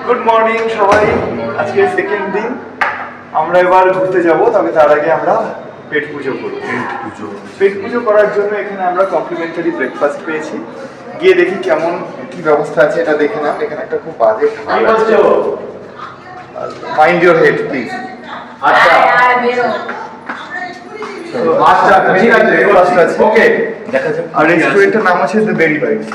Good morning সবাই। আজকে second দিন, আমরা এবার ঘুরতে যাব। তবে তার আগে আমরা পেট পুজো করব। পেট পুজো করার জন্য এখানে আমরা কমপ্লিমেন্টারি ব্রেকফাস্ট পেয়েছি। গিয়ে দেখি কেমন কি ব্যবস্থা আছে এটা দেখে নাও। এখানে একটা খুব বাজে মাইন্ড ইউর হেড প্লিজ। আচ্ছা ঠিক আছে, ওকে। আর রেস্টুরেন্টের নাম আছে দ্য বেরি বাইটস।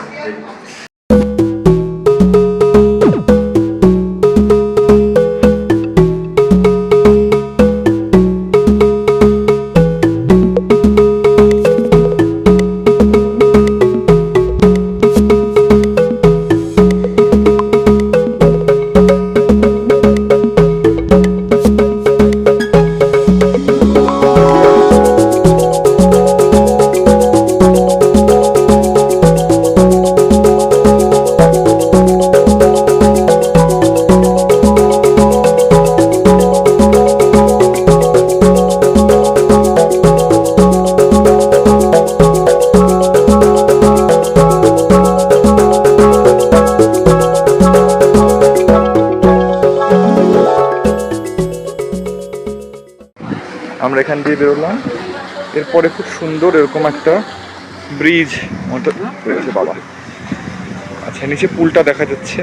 আমরা এখান দিয়ে বেরোলাম। এরপরে খুব সুন্দর এরকম একটা ব্রিজ মতো রয়েছে বাবা। আচ্ছা, নিচে পুলটা দেখা যাচ্ছে।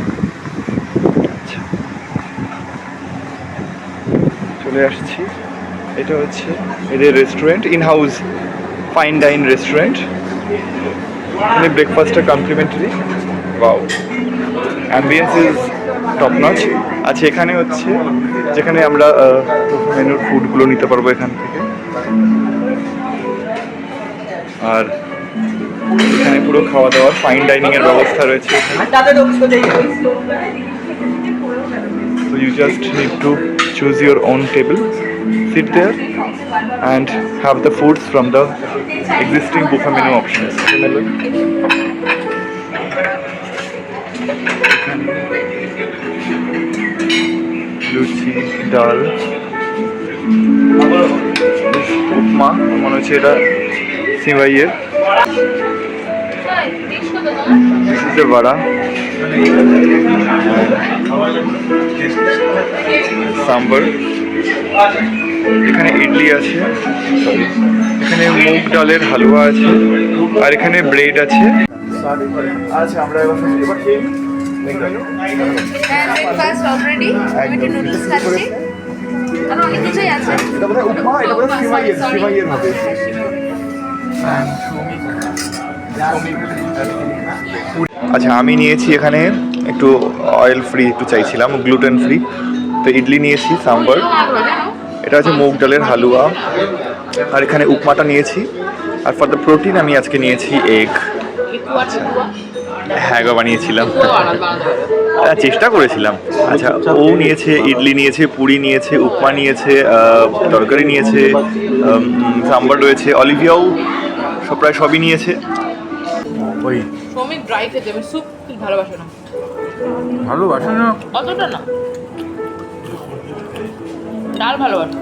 আচ্ছা, চলে আসছি। এটা হচ্ছে এদের restaurant, in house fine dine restaurant. এখানে ব্রেকফাস্টটা complimentary. Wow, ambience is top notch. আচ্ছা, এখানে হচ্ছে যেখানে আমরা মেনুর ফুডগুলো নিতে পারবো এখান থেকে। আর এখানে পুরো খাওয়া দাওয়ার ফাইন ডাইনিং এর ব্যবস্থা রয়েছে। So you just need to choose your own table, sit there and have the foods from the existing buffet menu options. লুচি, ডাল, উপমা, মনে হচ্ছে এটা সিমাইয়ের। বড়া, সাম্বার, এখানে ইডলি আছে, এখানে মুগ ডালের হালুয়া আছে, আর এখানে ব্রেড আছে। আচ্ছা, আমরা এবার ব্রেকফাস্ট অলরেডি আমি একটু নুডলস খাচ্ছি। আর অনেক কিছুই আছে। এটা বোধহয় উপমা, এটা বোধহয় সিমাইয়ের হবে। আচ্ছা, আমি নিয়েছি এখানে একটু অয়েল ফ্রি একটু চাইছিলাম, গ্লুটেন ফ্রি। তো ইডলি নিয়েছি, সাম্বার, এটা হচ্ছে মুগ ডালের হালুয়া, আর এখানে উপমাটা নিয়েছি। আর ফর দ্য প্রোটিন আমি আজকে নিয়েছি এগ। হ্যাঁ গো, বানিয়েছিলাম, চেষ্টা করেছিলাম। আচ্ছা, ও নিয়েছে ইডলি নিয়েছে, পুরি নিয়েছে, উপমা নিয়েছে, তরকারি নিয়েছে, সাম্বার রয়েছে, অলিভিয়াও প্রায় সবই নিয়েছে। ওই সৌমিক ড্রাই খেতে, আমি স্যুপ ঠিক ভালোবাসে না। ভালোবাসে না অতটা না, ডাল ভালোবাসে।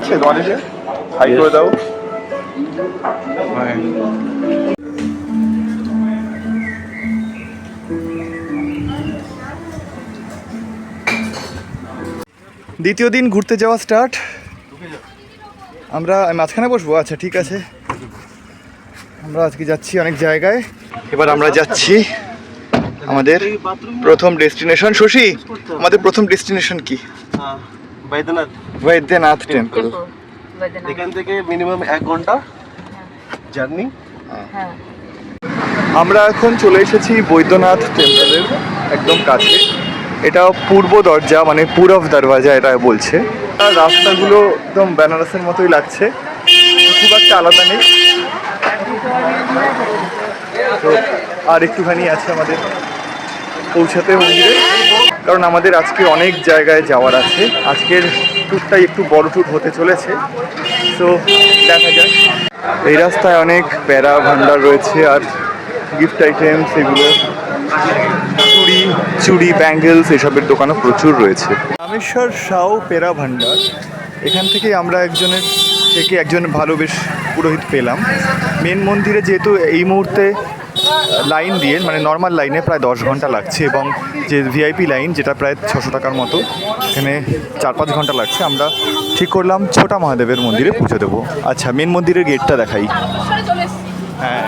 সে তোমার এসে হাই করে দাও। দ্বিতীয় দিন ঘুরতে যাওয়া স্টার্ট। আমরা মাঝখানে বসবো। আচ্ছা, ঠিক আছে। আমরা আজকে যাচ্ছি অনেক জায়গায়। এবার আমরা যাচ্ছি আমাদের প্রথম ডেস্টিনেশন। শশী, আমাদের প্রথম ডেস্টিনেশন কি? বৈদ্যনাথ টেম্পল। এখান থেকে মিনিমাম 1 ঘন্টা জার্নি। আমরা এখন চলে এসেছি বৈদ্যনাথ টেম্পলের একদম কাছে। এটা পূর্ব দরজা, মানে পূরব দরওয়াজা এটা বলছে। আর রাস্তাগুলো একদম বেনারসের মতোই লাগছে, খুব একটা আলাদা নেই। তো আর একটুখানি আছে আমাদের পৌঁছাতে মন্দিরে, কারণ আমাদের আজকে অনেক জায়গায় যাওয়ার আছে। আজকের ট্যুরটাই একটু বড় ট্যুর হতে চলেছে। তো দেখা যাক। এই রাস্তায় অনেক প্যারা ভান্ডার রয়েছে আর গিফট আইটেমস, এগুলো চুড়ি, ব্যাঙ্গেলস, এসবের দোকানও প্রচুর রয়েছে। রামেশ্বর সাউ পেরা ভান্ডার, এখান থেকে আমরা একজন ভালো বেশ পুরোহিত পেলাম। মেন মন্দিরে যেহেতু এই মুহূর্তে লাইন দিয়ে মানে নর্মাল লাইনে প্রায় 10 ঘন্টা লাগছে, এবং যে ভিআইপি লাইন যেটা প্রায় 600 টাকার মতো, এখানে 4-5 ঘন্টা লাগছে। আমরা ঠিক করলাম ছোটা মহাদেবের মন্দিরে পুজো দেবো। আচ্ছা, মেন মন্দিরের গেটটা দেখাই। হ্যাঁ,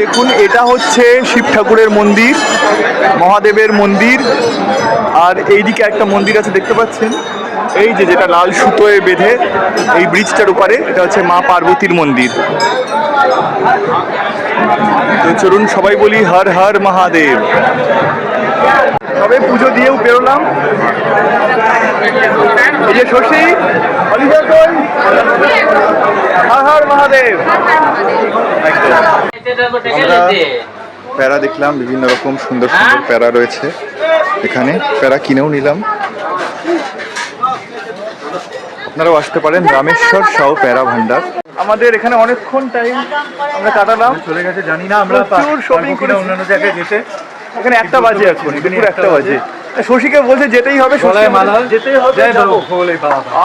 দেখুন এটা হচ্ছে শিব ঠাকুরের মন্দির, মহাদেবের মন্দির। আর এইদিকে একটা মন্দির আছে দেখতে পাচ্ছেন, এই যে যেটা লাল সুতোয় বেঁধে এই ব্রিজটার উপরে, এটা হচ্ছে মা পার্বতীর মন্দির। তো চলুন সবাই বলি হর হর মহাদেব। সবে পুজো দিয়েও বেরোলাম। এই যে শশী, অলিভার কই? হর হর মহাদেব। আমরা প্যারা দেখলাম, বিভিন্ন রকম সুন্দর সুন্দর প্যারা রয়েছে এখানে, প্যারা কিনেও নিলাম। আপনারাও আসতে পারেন রামেশ্বর সাউ প্যারা ভান্ডার। আমাদের এখানে অনেকক্ষণ টাইম আমরা কাটালাম, চলে গেছে জানি না আমরা প্রচুর শপিং করে অন্যান্য জায়গায় যেতে। এখানে 1টা বাজে, এখন দুপুর 1টা বাজে। শশীকে বলছে যেতেই হবে, গলায় মালা, যেতেই হবে, যাবো।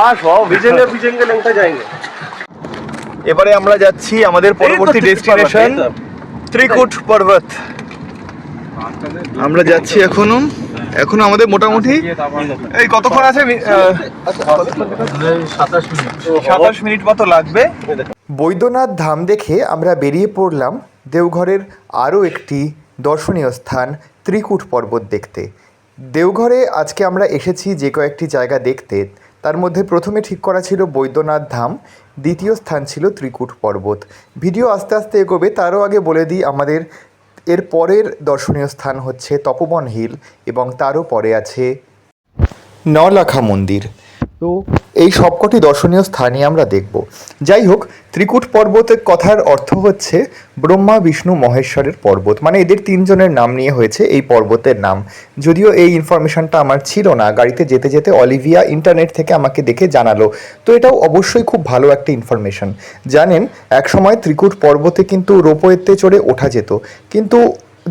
আর সব ভিজেঙ্গে ভিজেঙ্গে লেংটা যায়নি। এবারে আমরা যাচ্ছি আমাদের পরবর্তী ডেস্টিনেশন ত্রিকুট পর্বত। আমরা যাচ্ছি এখনো আমাদের মোটামুটি এই কতক্ষণ আছে, 27 মিনিট মতো লাগবে। বৈদ্যনাথ ধাম দেখে আমরা বেরিয়ে পড়লাম দেওঘরের আরও একটি দর্শনীয় স্থান ত্রিকুট পর্বত দেখতে। দেওঘরে আজকে আমরা এসেছি যে কয়েকটি জায়গা দেখতে, তার মধ্যে প্রথমে ঠিক করা ছিল বৈদ্যনাথ ধাম, দ্বিতীয় স্থান ছিল ত্রিকুট পর্বত। ভিডিও আস্তে আস্তে এগোবে, তারও আগে বলে দিই আমাদের এর পরের দর্শনীয় স্থান হচ্ছে তপোবন হিল, এবং তারও পরে আছে নলাখা মন্দির। তো এই সবকটি দর্শনীয় স্থানই আমরা দেখব। যাই হোক, ত্রিকুট পর্বতের কথার অর্থ হচ্ছে ব্রহ্মা বিষ্ণু মহেশ্বরের পর্বত, মানে এদের 3 জনের নাম নিয়ে হয়েছে এই পর্বতের নাম। যদিও এই ইনফরমেশনটা আমার ছিল না, গাড়িতে যেতে যেতে অলিভিয়া ইন্টারনেট থেকে আমাকে দেখে জানালো। তো এটাও অবশ্যই খুব ভালো একটা ইনফরমেশন। জানেন, একসময় ত্রিকুট পর্বতে কিন্তু রোপওয়েতে চড়ে ওঠা যেত, কিন্তু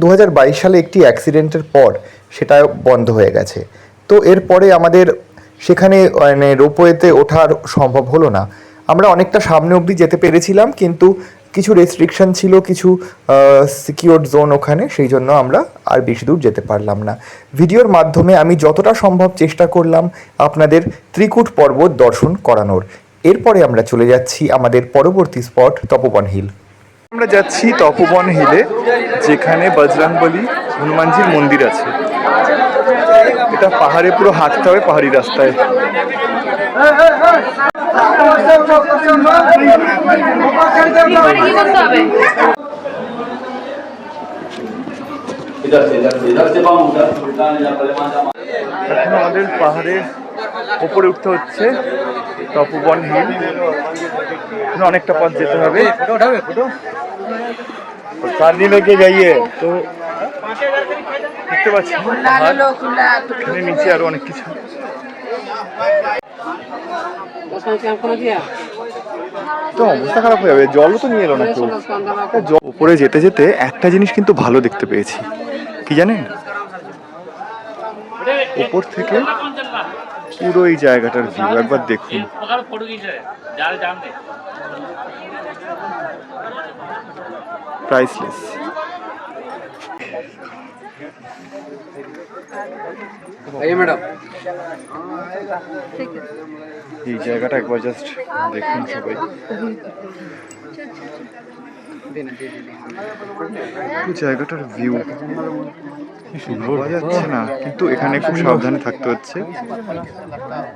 2022 সালে একটি অ্যাক্সিডেন্টের পর সেটা বন্ধ হয়ে গেছে। তো এরপরে আমাদের সেখানে মানে রোপওয়েতে ওঠার সম্ভব হলো না। আমরা অনেকটা সামনে অবধি যেতে পেরেছিলাম, কিন্তু কিছু রেস্ট্রিকশন ছিল, কিছু সিকিউরড জোন ওখানে, সেই জন্য আমরা আর বেশি দূর যেতে পারলাম না। ভিডিওর মাধ্যমে আমি যতটা সম্ভব চেষ্টা করলাম আপনাদের ত্রিকুট পর্বত দর্শন করানোর। এরপরে আমরা চলে যাচ্ছি আমাদের পরবর্তী স্পট তপোবন হিল। আমরা যাচ্ছি তপোবন হিলে, যেখানে বজরংবলী হনুমানজির মন্দির আছে। এটা পাহাড়ে পুরো হাঁটতে হবে, পাহাড়ি রাস্তায়। এখন আমাদের পাহাড়ের উপরে উঠতে হচ্ছে, তপোবন হিল। অনেকটা পথ যেতে হবে। চাঁদনি লেকে যাইয়ে তো দেখতে পাচ্ছি এখানে নিচে আরো অনেক কিছু। তো অবস্থা খারাপ হয়ে যাবে, জলও তো নিয়ে এলো না কেউ। উপরে যেতে যেতে একটা জিনিস কিন্তু ভালো দেখতে পেয়েছি, কি জানেন? উপর থেকে পুরো এই জায়গাটার ভিউ একবার দেখুন। প্রাইসলেস। এই জায়গাটা একবার জাস্ট দেখুন সবাই। জায়গাটার ভিউ বোঝা যাচ্ছে না, কিন্তু এখানে খুব সাবধানে থাকতে হচ্ছে।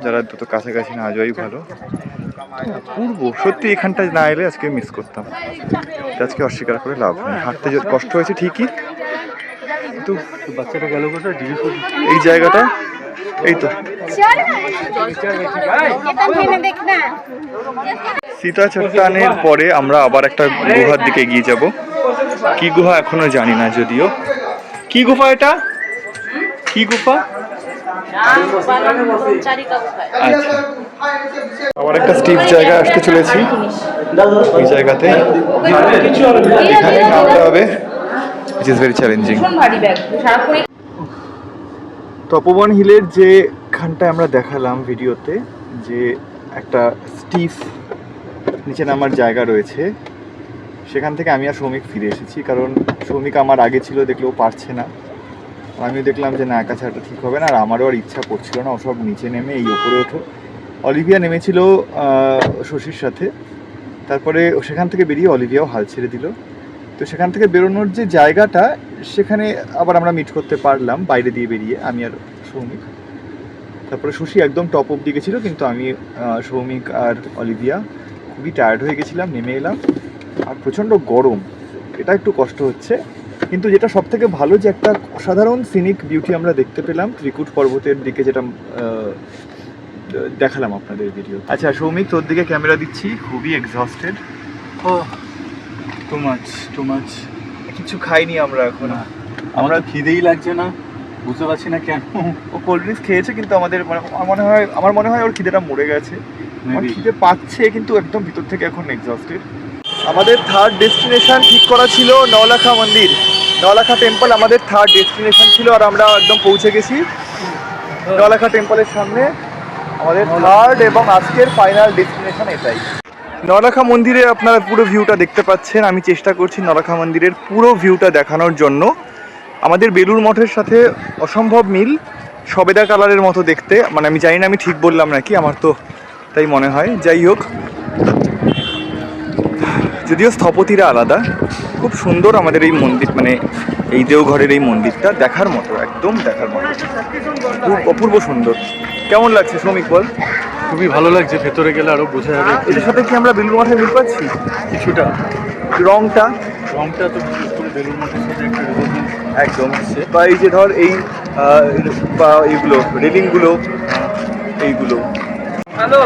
যারা দ্রুত কাছাকাছি না যাওয়াই ভালো। পূর্ব সত্যি এখানটায় না এলে আজকে মিস করতাম। আজকে অস্বীকার করে লাভ নেই, হাঁটতে যে কষ্ট হয়েছে ঠিকই, কিন্তু বাচ্চাটা গেল কোথায়? এই জায়গাটা এই তো সীতা চট্টানের পরে আমরা আবার একটা গুহার দিকে এগিয়ে যাব। কি গুহা এখনো জানি না, যদিও কি গুফা এটা, কি গুফা? আচ্ছা, আবার একটা স্টিপ জায়গা আসতে চলেছি। এই জায়গাতে এখানে নামতে হবে, which is very challenging। তপবন হিলের যেখানটায় আমরা দেখালাম ভিডিওতে যে একটা স্টিফ নিচে নামার জায়গা রয়েছে, সেখান থেকে আমি আর সৌমিক ফিরে এসেছি। কারণ সৌমিক আমার আগে ছিল, দেখলেও পারছে না। আমিও দেখলাম যে না, একা ছাড়াটা ঠিক হবে না, আর আমারও আর ইচ্ছা করছিল না ওসব নিচে নেমে এই ওপরে ওঠো। অলিভিয়া নেমেছিল শশীর সাথে, তারপরে সেখান থেকে বেরিয়ে অলিভিয়াও হাল ছেড়ে দিল। তো সেখান থেকে বেরোনোর যে জায়গাটা, সেখানে আবার আমরা মিট করতে পারলাম বাইরে দিয়ে বেরিয়ে, আমি আর সৌমিক। তারপরে শশী একদম টপ অব্দি গেছিলো, কিন্তু আমি, সৌমিক আর অলিভিয়া খুবই টায়ার্ড হয়ে গেছিলাম, নেমে এলাম। আর প্রচণ্ড গরম, এটা একটু কষ্ট হচ্ছে। কিন্তু যেটা সব থেকে ভালো, যে একটা অসাধারণ সিনিক বিউটি আমরা দেখতে পেলাম ত্রিকুট পর্বতের দিকে, যেটা দেখালাম আপনাদের ভিডিও। আচ্ছা সৌমিক, তোর দিকে ক্যামেরা দিচ্ছি, খুবই এক্সহস্টেড। ও টু মাচ। কিছু খাইনি আমরা এখন। আমরা খিদেই লাগছে না, বুঝতে পারছি না কেন। ও কোল্ড ড্রিঙ্কস খেয়েছে, কিন্তু আমাদের আমার মনে হয় ওর খিদেটা মরে গেছে। আমার খিদে পাচ্ছে, কিন্তু একদম ভিতর থেকে এখন এক্সহস্টেড। আমাদের থার্ড ডেস্টিনেশন ঠিক করা ছিল নওলাখা মন্দির, নওলাখা টেম্পল আমাদের থার্ড ডেস্টিনেশন ছিল, আর আমরা একদম পৌঁছে গেছি নওলাখা টেম্পলের সামনে। আমাদের থার্ড এবং আজকের ফাইনাল ডেস্টিনেশন এটাই। নওলাখা মন্দিরে আপনারা পুরো ভিউটা দেখতে পাচ্ছেন। আমি চেষ্টা করছি নওলাখা মন্দিরের পুরো ভিউটা দেখানোর জন্য। আমাদের বেলুড় মঠের সাথে অসম্ভব মিল, সবেদা কালারের মতো দেখতে। মানে আমি জানি না আমি ঠিক বললাম নাকি, আমার তো তাই মনে হয়। যাই হোক, যদিও স্থপতিরা আলাদা, খুব সুন্দর আমাদের এই মন্দির, মানে এই দেওঘরের এই মন্দিরটা দেখার মতো, একদম দেখার মতো, খুব অপূর্ব সুন্দর। কেমন লাগছে সৌমিক বল? খুবই ভালো লাগছে, ভেতরে গেলে আরো বোঝা যাবে। এটার সাথে কি আমরা বেলুড় মঠে মিল পাচ্ছি? কিছুটা রংটা তো বিশেষ করে বেলুড় মঠের সাথে একটা রিলেশন একদম আছে। বা এই যে ধর এই বা এইগুলো রেলিংগুলো, এইগুলো। হ্যালো,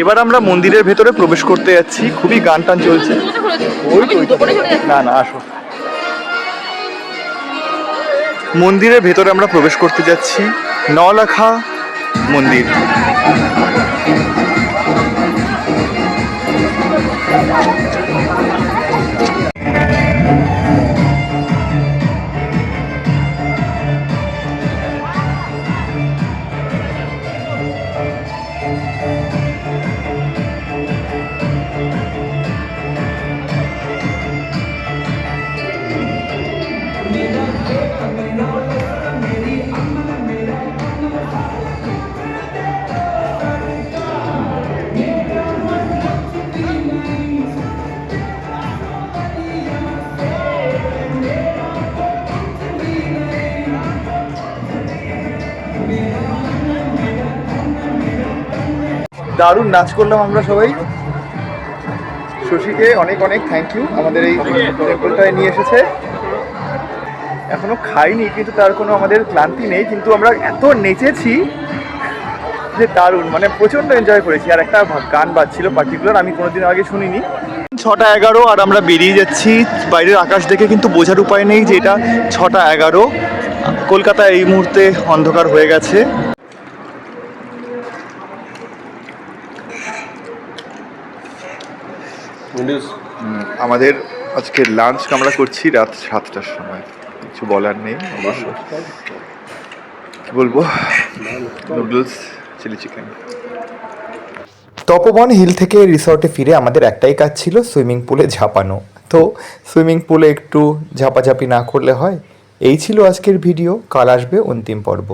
এবার আমরা মন্দিরের ভেতরে প্রবেশ করতে যাচ্ছি। খুবই গান টান চলছে। না না, আসো। মন্দিরের ভেতরে আমরা প্রবেশ করতে যাচ্ছি, নওলাখা মন্দির। দারুণ নাচ করলাম আমরা সবাই। শশীকে অনেক অনেক থ্যাংক ইউ, আমাদের এই টেম্পলটায় নিয়ে এসেছে। এখনো খাইনি, কিন্তু তার কোনো আমাদের ক্লান্তি নেই। কিন্তু আমরা এত নেচেছি যে দারুণ, মানে প্রচণ্ড এনজয় করেছি। আর একটা গান বাজছিল পার্টিকুলার, আমি কোনোদিন আগে শুনিনি। 6:11 আর আমরা বেরিয়ে যাচ্ছি। বাইরের আকাশ দেখে কিন্তু বোঝার উপায় নেই যে এটা 6:11। কলকাতা এই মুহূর্তে অন্ধকার হয়ে গেছে। আমাদের আজকে লাঞ্চ আমরা করছি রাত 7টার সময়। কিছু বলার নেই অবশ্য, কি বলবো, নুডলস, চিলি চিকেন। তপবন হিল থেকে রিসর্টে ফিরে আমাদের একটাই কাজ ছিল, সুইমিং পুলে ঝাঁপানো। তো সুইমিং পুলে একটু ঝাপাঝাপি না করলে হয়। এই ছিল আজকের ভিডিও। কাল আসবে অন্তিম পর্ব।